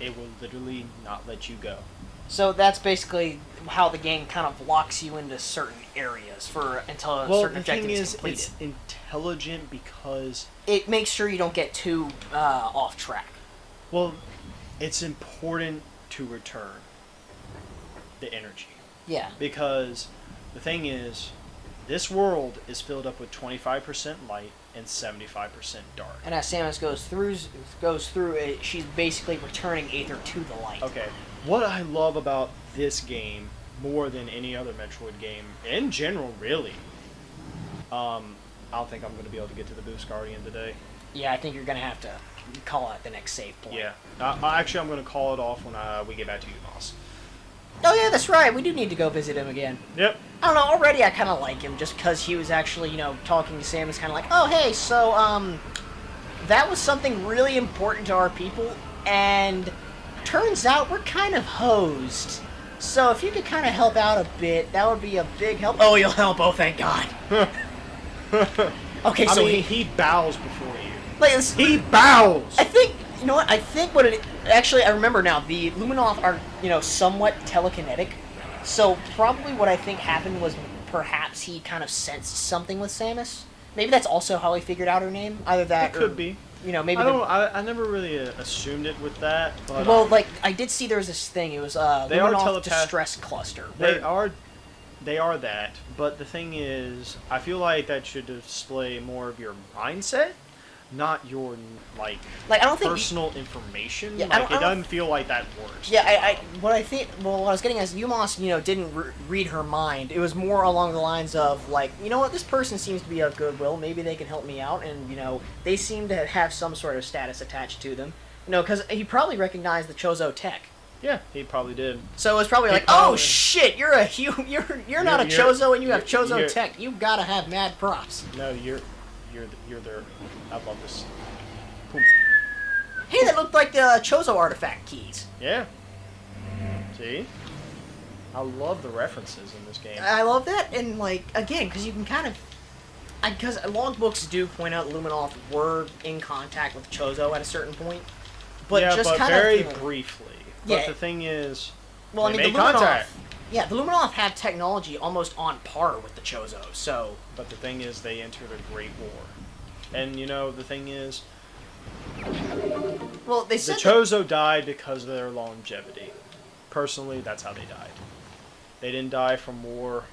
it will literally not let you go. So that's basically how the game kind of locks you into certain areas until a certain objective is completed. It's intelligent because it makes sure you don't get too off track. Well, it's important to return the energy. Yeah. Because the thing is, this world is filled up with 25% light and 75% dark. And as Samus goes through it, she's basically returning Aether to the light. Okay. What I love about this game more than any other Metroid game in general, really. I don't think I'm going to be able to get to the Boost Guardian today. Yeah, I think you're going to have to call out the next save point. Yeah. Actually, I'm going to call it off when we get back to U-Mos. Oh yeah, that's right. We do need to go visit him again. Yep. I don't know. Already, I kind of like him just because he was actually, talking to Samus, kind of like, oh hey, so that was something really important to our people, and turns out we're kind of hosed. So if you could kind of help out a bit, that would be a big help. Oh, you'll help. Oh, thank God. Okay, so he bows before you. Like, he bows. I think. You know what? I think what it... Actually, I remember now. The Luminoth are, somewhat telekinetic. So, probably what I think happened was perhaps he kind of sensed something with Samus. Maybe that's also how he figured out her name. Either that it could be. Maybe... I never really assumed it with that. But, well, I did see there was this thing. It was Luminoth Distress Cluster. They are that. But the thing is, I feel like that should display more of your mindset. Not your I don't think personal information. Yeah, it doesn't feel like that works. Yeah, what I was getting as U-Mos, didn't read her mind. It was more along the lines of you know what, this person seems to be of goodwill. Maybe they can help me out, and they seem to have some sort of status attached to them. Because he probably recognized the Chozo tech. Yeah, he probably did. So it was probably oh shit, you're not a Chozo and you have Chozo tech. You gotta have mad props. No, you're there. I love this. Boom. Hey, that looked like the Chozo artifact keys. Yeah. See? I love the references in this game. I love that, and again, because you can kind of... Because logbooks do point out Luminoth were in contact with Chozo at a certain point. But yeah, just but kind very of, briefly. Yeah. But the thing is, well, they made contact. Yeah, the Luminoth have technology almost on par with the Chozo, so... But the thing is, they entered a great war. And, the thing is... Well, they said... The Chozo died because of their longevity. Personally, that's how they died. They didn't die from war.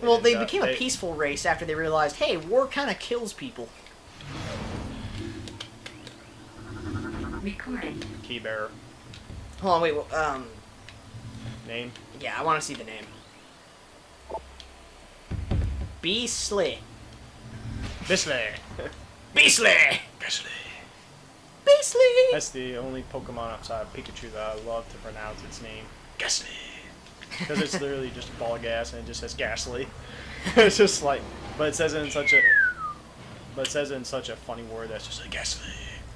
Well, they became a peaceful race after they realized, hey, war kind of kills people. Recording. Key bearer. Hold on, wait, Name? Yeah, I want to see the name. Beastly. Beastly. Beastly! Beastly. Beastly! That's the only Pokemon outside of Pikachu that I love to pronounce its name. Ghastly. Because it's literally just a ball of gas and it just says ghastly. It's just but it says it in such a funny word that's just like ghastly.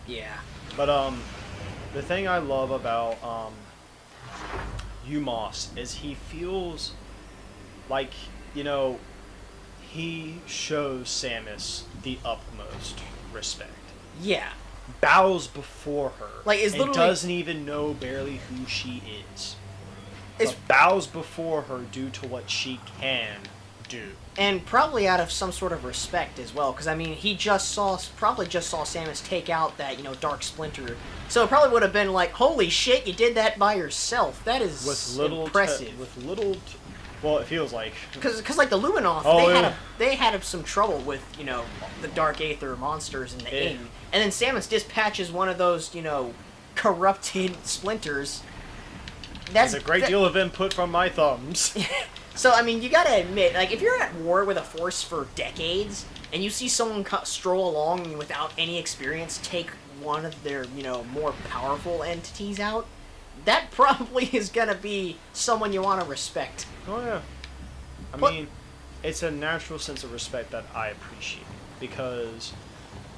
Yeah. But the thing I love about U-Mos is he feels like, he shows Samus the utmost respect. Yeah. Bows before her. And doesn't even know barely who she is. But bows before her due to what she can do. And probably out of some sort of respect as well, because he probably just saw Samus take out that, Dark Splinter. So it probably would have been like, holy shit, you did that by yourself. That is impressive. Well, it feels like... Because the Luminoth, they had some trouble with, the Dark Aether monsters in the Inn. And then Samus dispatches one of those, corrupted splinters. That's a great deal of input from my thumbs. So, you gotta admit, if you're at war with a force for decades, and you see someone stroll along without any experience take one of their, more powerful entities out, that probably is gonna be someone you want to respect. Oh, yeah. It's a natural sense of respect that I appreciate. Because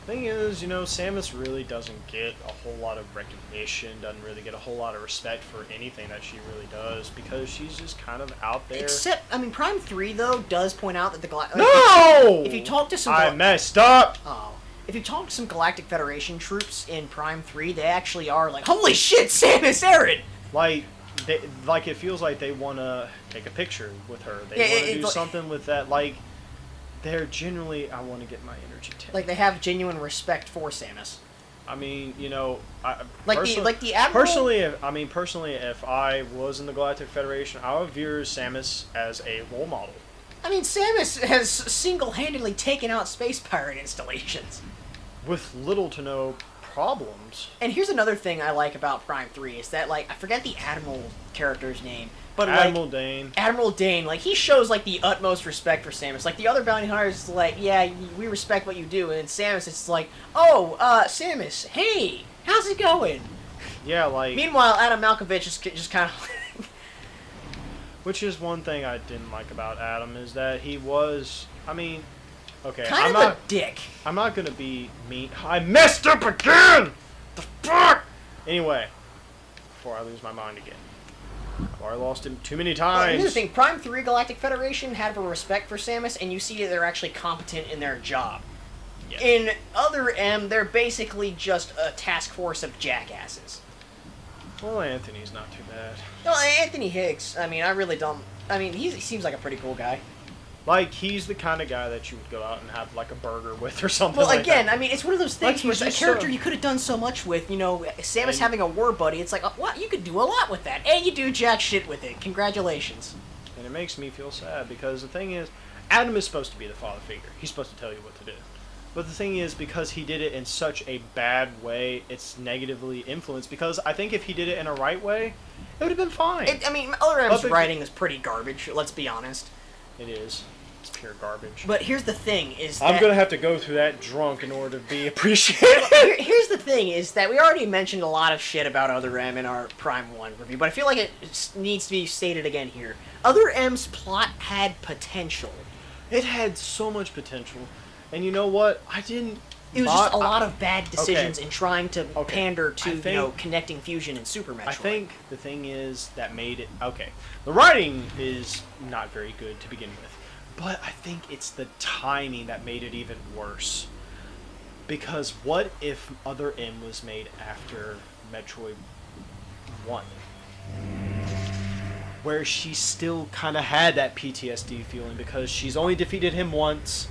the thing is, Samus really doesn't get a whole lot of recognition, doesn't really get a whole lot of respect for anything that she really does, because she's just kind of out there. Except, Prime 3, though, does point out that the No! If you talk to some... I messed up! Oh. if you talk to some Galactic Federation troops in Prime 3, they actually are like, holy shit, Samus Aran! Like, it feels like they want to take a picture with her. They want to do something with that. Like, they're generally, I want to get my energy tank. Like, they have genuine respect for Samus. I mean, you know, the Admiral... Personally, if I was in the Galactic Federation, I would view Samus as a role model. I mean, Samus has single-handedly taken out space pirate installations. With little to no problems. And here's another thing I like about Prime 3, is that, like, I forget the Admiral character's name, but, Admiral Dane. Admiral Dane, like, he shows, like, the utmost respect for Samus. Like, the other bounty hunters, like, yeah, we respect what you do, and then Samus, it's like, oh, Samus, hey, how's it going? Yeah, like... Meanwhile, Adam Malkovich is just kind of... Which is one thing I didn't like about Adam, is that he was, I mean... Okay, kind of a dick. I'm not gonna be mean. I messed up again! The fuck? Anyway, before I lose my mind again. I've already lost him too many times. Well, here's the thing. Prime 3 Galactic Federation had a respect for Samus, and you see that they're actually competent in their job. Yeah. In Other M, they're basically just a task force of jackasses. Well, Anthony's not too bad. No, Anthony Higgs, I mean, I really don't... I mean, he seems like a pretty cool guy. Like, he's the kind of guy that you would go out and have, like, a burger with or something well, like again, that. I mean, it's one of those things where a character you could have done so much with, you know, Samus having a war buddy, it's like, what? You could do a lot with that. And you do jack shit with it. Congratulations. And it makes me feel sad, because the thing is, Adam is supposed to be the father figure. He's supposed to tell you what to do. But the thing is, because he did it in such a bad way, it's negatively influenced, because I think if he did it in a right way, it would have been fine. I mean, Other M's writing is pretty garbage, let's be honest. It is. It's pure garbage. But here's the thing, is that... I'm going to have to go through that drunk in order to be appreciated. Here's the thing, is that we already mentioned a lot of shit about Other M in our Prime 1 review, but I feel like it needs to be stated again here. Other M's plot had potential. It had so much potential. And you know what? It was just a lot of bad decisions in trying to pander to, you know, connecting Fusion and Super Metroid. I think the thing is that made it... Okay, the writing is not very good to begin with. But I think it's the timing that made it even worse. Because what if Other M was made after Metroid 1? Where she still kind of had that PTSD feeling because she's only defeated him once.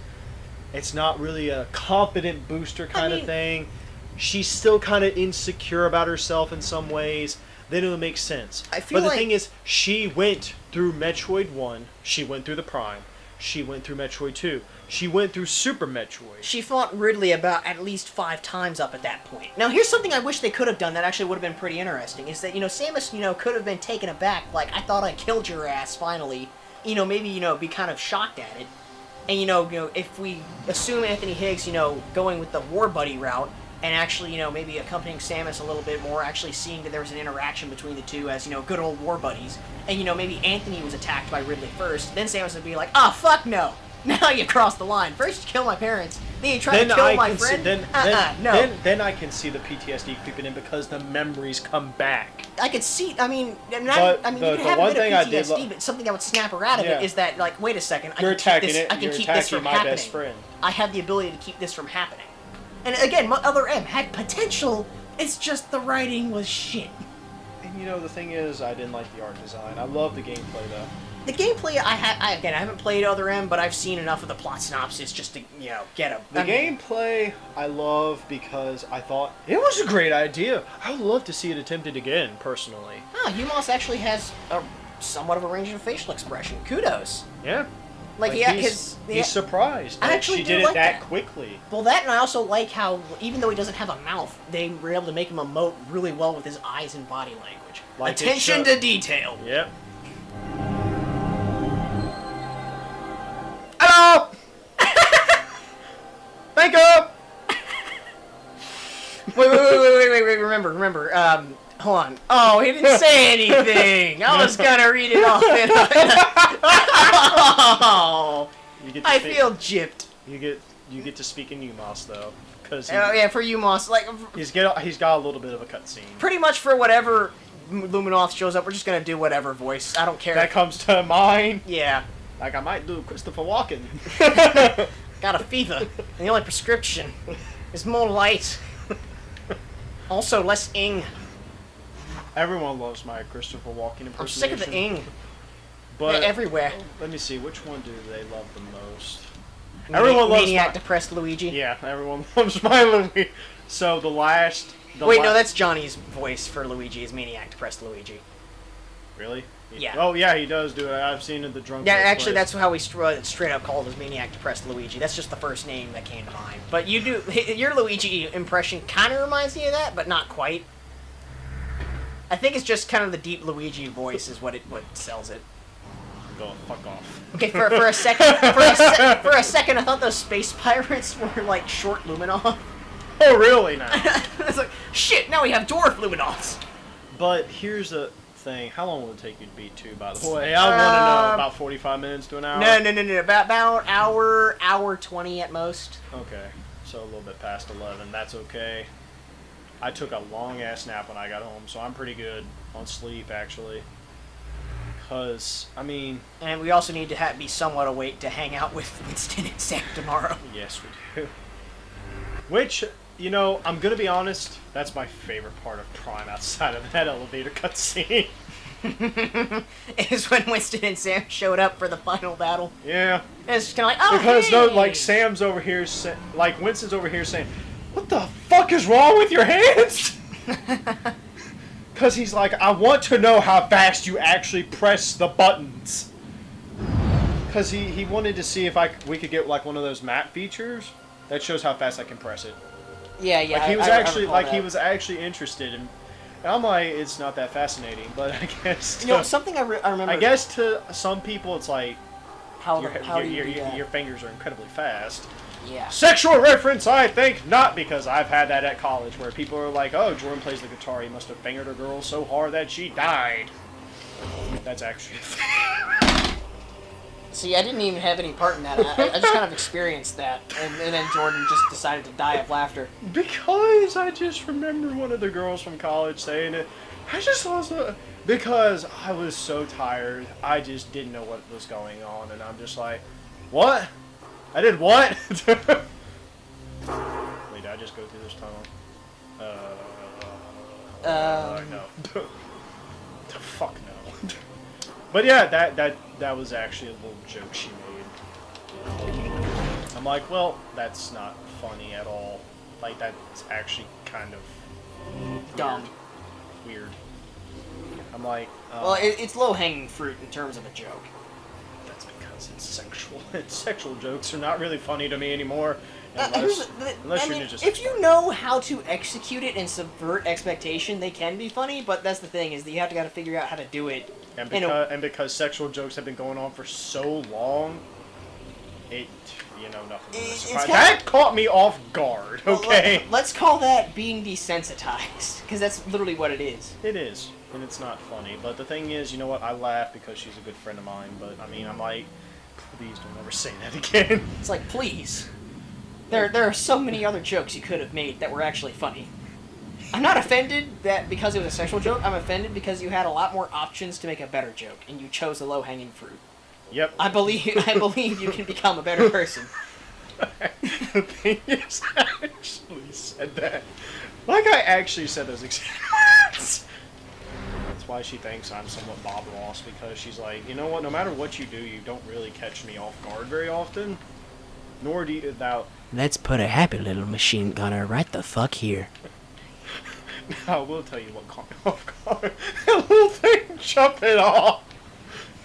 It's not really a competent booster kind of thing. She's still kind of insecure about herself in some ways. Then it'll make sense. But the thing is, she went through Metroid 1. She went through the Prime. She went through Metroid 2. She went through Super Metroid. She fought Ridley about at least 5 times up at that point. Now, here's something I wish they could have done that actually would have been pretty interesting, is that, you know, Samus, you know, could have been taken aback, like, I thought I killed your ass, finally. You know, maybe, you know, be kind of shocked at it. And, you know, if we assume Anthony Higgs, you know, going with the war buddy route, and actually, you know, maybe accompanying Samus a little bit more, actually seeing that there was an interaction between the two as, you know, good old war buddies. And, you know, maybe Anthony was attacked by Ridley first, then Samus would be like, oh, fuck no. Now you crossed the line. First you kill my parents, then you try to kill my friend. No. Then I can see the PTSD creeping in because the memories come back. I could see, I mean, you can the have a one bit thing of I did PTSD, but something that would snap her out of it is that, like, wait a second, I You're can attacking keep this from my happening. best friend. I have the ability to keep this from happening. And again, Other M had potential, it's just the writing was shit. And you know, the thing is, I didn't like the art design. I love the gameplay, though. The gameplay, I haven't played Other M, but I've seen enough of the plot synopsis just to, you know, get a... The gameplay I love because I thought it was a great idea. I would love to see it attempted again, personally. U-Mos actually has somewhat of a range of facial expression. Kudos. Yeah. Like he's surprised that she did it that quickly. Well, that, and I also like how, even though he doesn't have a mouth, they were able to make him emote really well with his eyes and body language. Like attention to detail. Yep. Hello! Thank you! Wait, remember, hold on. Oh, he didn't say anything! I was gonna read it off. Oh, I feel gypped. You get to speak in U-Mos, though. For U-Mos, like... He's got a little bit of a cutscene. Pretty much for whatever Luminoth shows up, we're just gonna do whatever voice. I don't care. That comes to mind? Yeah. Like I might do Christopher Walken. Got a fever. And the only prescription There's more light. Also, less ing. Everyone loves my Christopher Walken impersonation. I'm sick of the ing. But they're everywhere. Let me see, which one do they love the most? Everyone loves Maniac Depressed Luigi. Yeah, everyone loves my Luigi. So the last... Wait, no, that's Johnny's voice for Luigi, is Maniac Depressed Luigi. Really? Yeah. Oh, yeah, he does do it. I've seen it the drunk. Yeah, actually, that's how we straight up called as Maniac Depressed Luigi. That's just the first name that came to mind. But you do... Your Luigi impression kind of reminds me of that, but not quite. I think it's just kind of the deep Luigi voice is what sells it. Go fuck off. Okay, for a second, for a second, I thought those space pirates were like short Luminov. Oh, really? Now. It's like shit. Now we have dwarf Luminovs. But here's the thing. How long will it take you to beat 2? By the way, I want to know. About 45 minutes to an hour. No. About hour 20 at most. Okay, so a little bit past 11. That's okay. I took a long ass nap when I got home, so I'm pretty good on sleep actually. Cause I mean, and we also need to be somewhat awake to hang out with Winston and Sam tomorrow. Yes, we do. Which, you know, I'm gonna be honest, that's my favorite part of Prime outside of that elevator cutscene. Is when Winston and Sam showed up for the final battle. Yeah. And it's just kind of like, oh, because hey! no, like Sam's over here, like Winston's over here saying, "What the fuck is wrong with your hands?" Because he's like, I want to know how fast you actually press the buttons. Because he wanted to see if we could get like one of those map features that shows how fast I can press it. Yeah. Like he was he was actually interested in. And I'm like, it's not that fascinating, but I guess something I remember. I guess to some people it's like how your fingers are incredibly fast. Yeah. Sexual reference, I think not, because I've had that at college where people are like, "Oh, Jordan plays the guitar. He must have fingered a girl so hard that she died." That's actually. See, I didn't even have any part in that. I just kind of experienced that, and then Jordan just decided to die of laughter. Because I just remember one of the girls from college saying it. I just lost because I was so tired. I just didn't know what was going on, and I'm just like, "What? I did what?" Wait, did I just go through this tunnel? No. Fuck no. But yeah, that was actually a little joke she made. I'm like, well, that's not funny at all. Like, that's actually kind of dumb. Weird. I'm like, well, it's low-hanging fruit in terms of a joke. That's because it's sexual. Sexual jokes are not really funny to me anymore. Unless you're just if you know how to execute it and subvert expectation, they can be funny. But that's the thing, is that you have to figure out how to do it. And because sexual jokes have been going on for so long, nothing. That caught me off guard. Okay. Well, let's call that being desensitized, because that's literally what it is. It is, and it's not funny. But the thing is, you know what? I laugh because she's a good friend of mine. But I mean, I'm like, please don't ever say that again. It's like, please. There are so many other jokes you could have made that were actually funny. I'm not offended that because it was a sexual joke. I'm offended because you had a lot more options to make a better joke, and you chose the low-hanging fruit. Yep. I believe you can become a better person. The thing is, I actually said that. Like, I actually said those exact words. That's why she thinks I'm somewhat Bob Ross, because she's like, you know what, no matter what you do, you don't really catch me off guard very often. Nor do you without... Let's put a happy little machine gunner right the fuck here. I will tell you what caught me off guard. That little thing jumping off.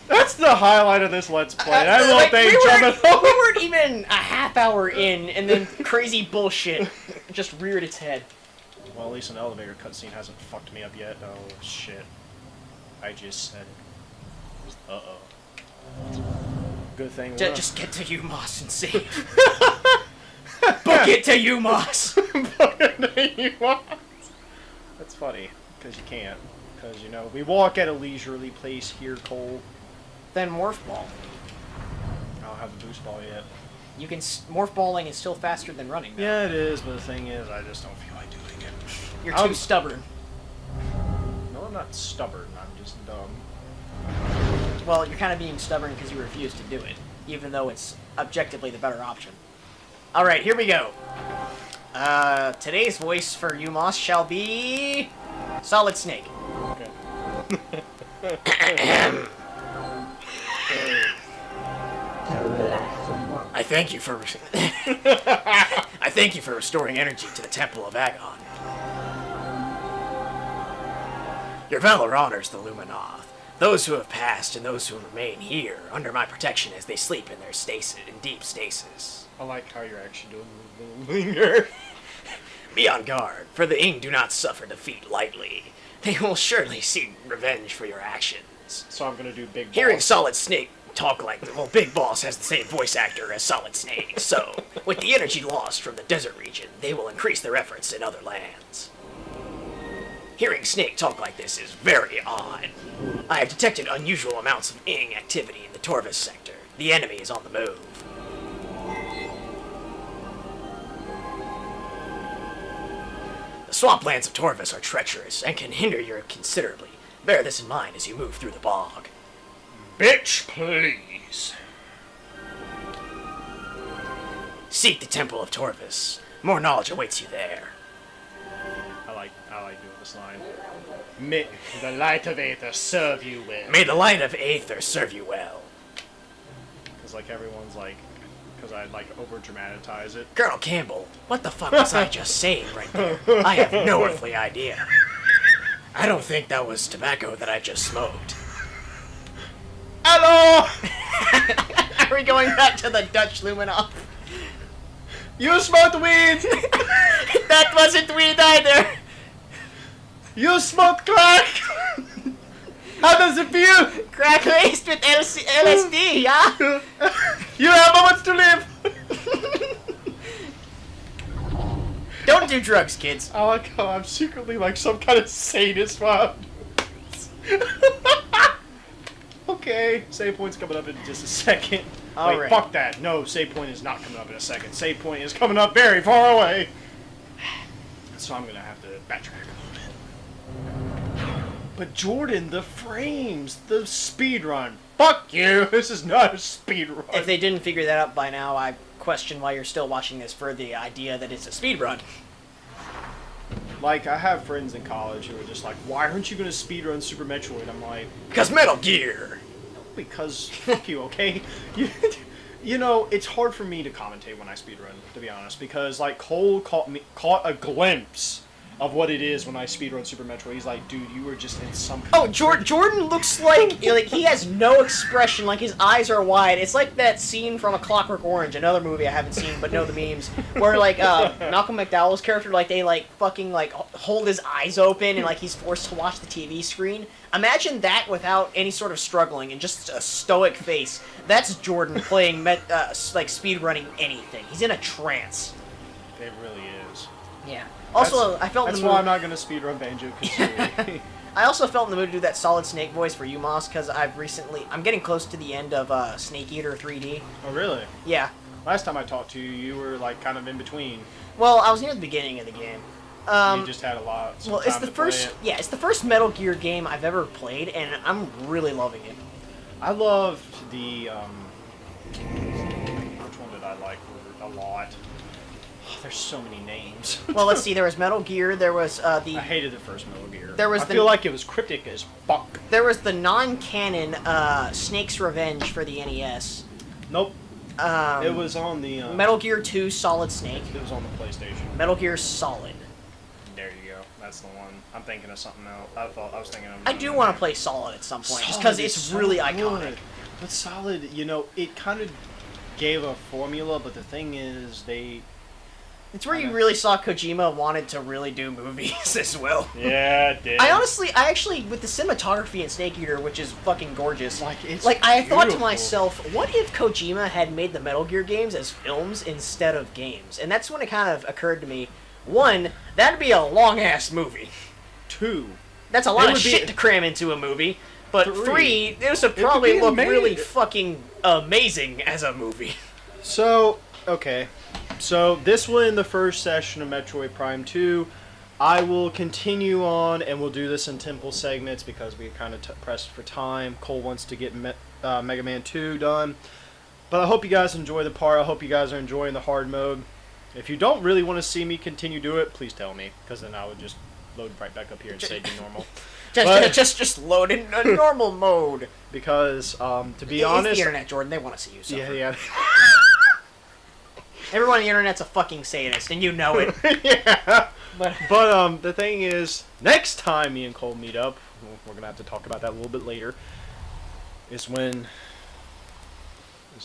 That's the highlight of this Let's Play. That little thing jumping off. We weren't even a half hour in, and then crazy bullshit just reared its head. Well, at least an elevator cutscene hasn't fucked me up yet. Oh, shit. I just said it. Uh-oh. Good thing. Just get to U-Mos and save. Book it to U-Mos. Book it to U-Mos. That's funny, because you can't. Because, you know, we walk at a leisurely pace here, Cole. Then Morph Ball. I don't have the boost ball yet. You can... Morph Balling is still faster than running, though. Yeah, it is, but the thing is, I just don't feel like doing it. You're too stubborn. No, I'm not stubborn. I'm just dumb. Well, you're kind of being stubborn because you refuse to do it, even though it's objectively the better option. Alright, here we go. Today's voice for U-Mos shall be... Solid Snake. Okay. I thank you for... I thank you for restoring energy to the Temple of Agon. Your valor honors the Luminoth, those who have passed and those who remain here under my protection as they sleep in their stasis, in deep stasis. I like how you're actually doing the linger. Be on guard, for the Ing do not suffer defeat lightly. They will surely seek revenge for your actions. So I'm gonna do Big Boss. Hearing Solid Snake talk like... Well, Big Boss has the same voice actor as Solid Snake, so with the energy lost from the desert region, they will increase their efforts in other lands. Hearing Snake talk like this is very odd. I have detected unusual amounts of Ing activity in the Torvis sector. The enemy is on the move. The swamplands of Torvis are treacherous and can hinder you considerably. Bear this in mind as you move through the bog. Bitch, please. Seek the Temple of Torvis. More knowledge awaits you there. I like doing this line. May the Light of Aether serve you well. May the Light of Aether serve you well. Because like everyone's like, because I like over dramatize it. Colonel Campbell, what the fuck was I just saying right there? I have no earthly idea. I don't think that was tobacco that I just smoked. Hello! Are we going back to the Dutch Luminoff? You smoked weed! That wasn't weed either! You smoked crack! How does it feel? Crack laced with LSD, yeah? You have moments to live! Don't do drugs, kids. I like how I'm secretly like some kind of sadist while I'm doing this. Okay, save point's coming up in just a second. All Wait, right. fuck that. No, save point is not coming up in a second. Save point is coming up very far away. So I'm gonna have to backtrack a little bit. But Jordan, the frames, the speed run. Fuck you. This is not a speed run. If they didn't figure that out by now, I question why you're still watching this for the idea that it's a speedrun. Like, I have friends in college who are just like, why aren't you gonna speedrun Super Metroid? I'm like, Because Metal Gear! because fuck you, okay? You know, it's hard for me to commentate when I speedrun, to be honest, because like Cole caught a glimpse of what it is when I speedrun Super Metroid. He's like, dude, you were just in some kind Oh, of Jordan looks like he has no expression, like his eyes are wide. It's like that scene from A Clockwork Orange, another movie I haven't seen but know the memes, where like Malcolm McDowell's character, like they like fucking like hold his eyes open and like he's forced to watch the TV screen. Imagine that without any sort of struggling and just a stoic face. That's Jordan playing like speedrunning anything. He's in a trance. It really is. Yeah. Also, I felt in that's the why mood. I'm not gonna speedrun Banjo-Kazooie. I also felt in the mood to do that Solid Snake voice for U-Mos because I'm getting close to the end of Snake Eater 3D. Oh really? Yeah. Last time I talked to you, you were like kind of in between. Well, I was near the beginning of the game. You just had a lot. Well, it's the first. Yeah, it's the first Metal Gear game I've ever played, and I'm really loving it. I loved the. Which one did I like a lot? Oh, there's so many names. Well, let's see. There was Metal Gear. There was I hated the first Metal Gear. There was I feel like it was cryptic as fuck. There was the non-canon Snake's Revenge for the NES. Nope. It was on the. Metal Gear 2 Solid Snake. It was on the PlayStation. Metal Gear Solid. There you go. That's the one. I'm thinking of something else. I was thinking of. I do want to play Solid at some point, just because it's so really good. iconic. But Solid, you know, it kind of gave a formula, but the thing is, It's where you really saw Kojima wanted to really do movies as well. Yeah, it did. I actually, with the cinematography in Snake Eater, which is fucking gorgeous, I thought to beautiful. myself, what if Kojima had made the Metal Gear games as films instead of games? And that's when it kind of occurred to me, one, that'd be a long-ass movie. Two. That's a lot of shit to cram into a movie. But three, this would probably look really fucking amazing as a movie. So, okay. So, this will end the first session of Metroid Prime 2. I will continue on, and we'll do this in temple segments because we're kind of pressed for time. Cole wants to get Mega Man 2 done. But I hope you guys enjoy the part. I hope you guys are enjoying the hard mode. If you don't really want to see me continue do it, please tell me, because then I would just load right back up here and say do normal. Just load in a normal mode. Because to be It's honest, the internet, Jordan. They want to see you suffer. yeah. Everyone on the internet's a fucking sadist, and you know it. Yeah. But The thing is, next time me and Cole meet up, we're gonna have to talk about that a little bit later. It's when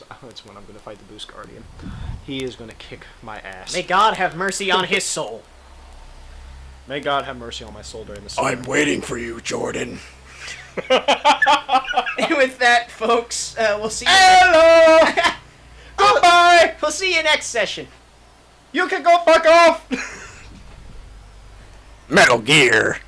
I'm gonna fight the Boost Guardian. He is gonna kick my ass. may God have mercy on his soul. May God have mercy on my soul during this. I'm waiting for you, Jordan. And with that, folks, we'll see you. Hello. Goodbye. We'll see you next session. You can go fuck off. Metal Gear.